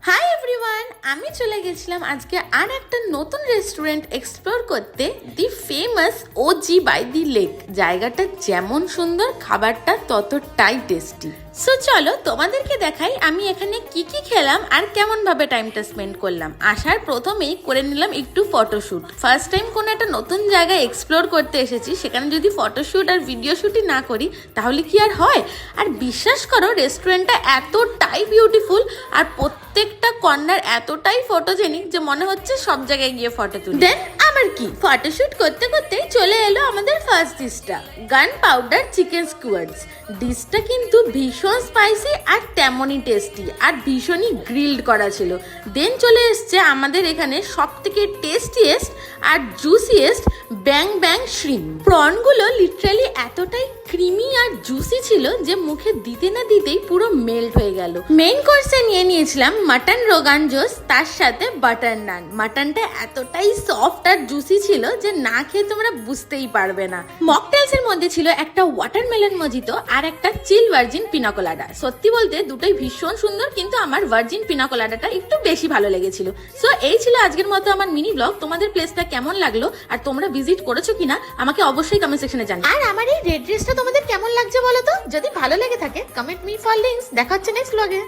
Hi everyone, আমি চলে গেছিলাম আজকে আর একটা নতুন রেস্টুরেন্ট এক্সপ্লোর করতে, the famous O G by the lake. জায়গাটা যেমন সুন্দর, খাবারটা ততটাই টেস্টি। সো চলো তোমাদেরকে দেখাই আমি এখানে কি কি খেলাম আর কেমন ভাবে টাইমটা স্পেন্ড করলাম। আসার প্রথমেই করে নিলাম একটু ফটোশুট। ফার্স্ট টাইম কোনো একটা নতুন জায়গায় এক্সপ্লোর করতে এসেছি, সেখানে যদি ফটোশুট আর ভিডিও শুটই না করি তাহলে কি আর হয়। আর বিশ্বাস করো, রেস্টুরেন্টটা এতটাই বিউটিফুল আর প্রত্যেকটা কর্নার এতটাই ফটোজেনিক যে মনে হচ্ছে সব জায়গায় গিয়ে ফটো তুলি। দেন আবার কি, ফটোশুট করতে করতেই চলে এলো আমাদের ফার্স্ট ডিশটা, গান পাউডার চিকেন স্কুয়াডস। ডিশটা কিন্তু ভীষণ স্পাইসি আর তেমনই টেস্টি আর ভীষণই গ্রিলড করা ছিল। দেন চলে এসছে আমাদের এখানে সব থেকে টেস্টিয়েস্ট আর জুসিয়েস্ট ব্যাং ব্যাং শ্রিম্প। প্রনগুলো লিটারালি এতটাই ক্রিমি আর জুসি ছিল যে মুখে দিতে না দিতেই পুরো মেল্ট হয়ে গেল। মেইন কোর্সে নিয়ে নিয়েছিলাম মাটন রোগান জোস, তার সাথে বাটার নান। মাটনটা এতটাই সফট আর জুসি ছিল যে না খেয়ে তোমরা বুঝতেই পারবে না। মকটেলস এর মধ্যে ছিল একটা ওয়াটারমেলন মজিতো আর একটা চিল ভার্জিন পিনাকোলাডা। সত্যি বলতে দুটোই ভীষণ সুন্দর, কিন্তু আমার ভার্জিন পিনাকোলাডাটা একটু বেশি ভালো লেগেছিল। সো এই ছিল আজকের মতো আমার মিনি ব্লগ। তোমাদের প্লেসটা কেমন লাগলো আর তোমরা ভিজিট করেছো কিনা আমাকে অবশ্যই কমেন্ট সেকশনে জানাও। আর আমার এই রেড ড্রেসটা তোমাদের কেমন লাগছে বলো তো? যদি ভালো লেগে থাকে কমেন্ট মি ফর লিংকস। দেখা হচ্ছে নেক্সট ব্লগে।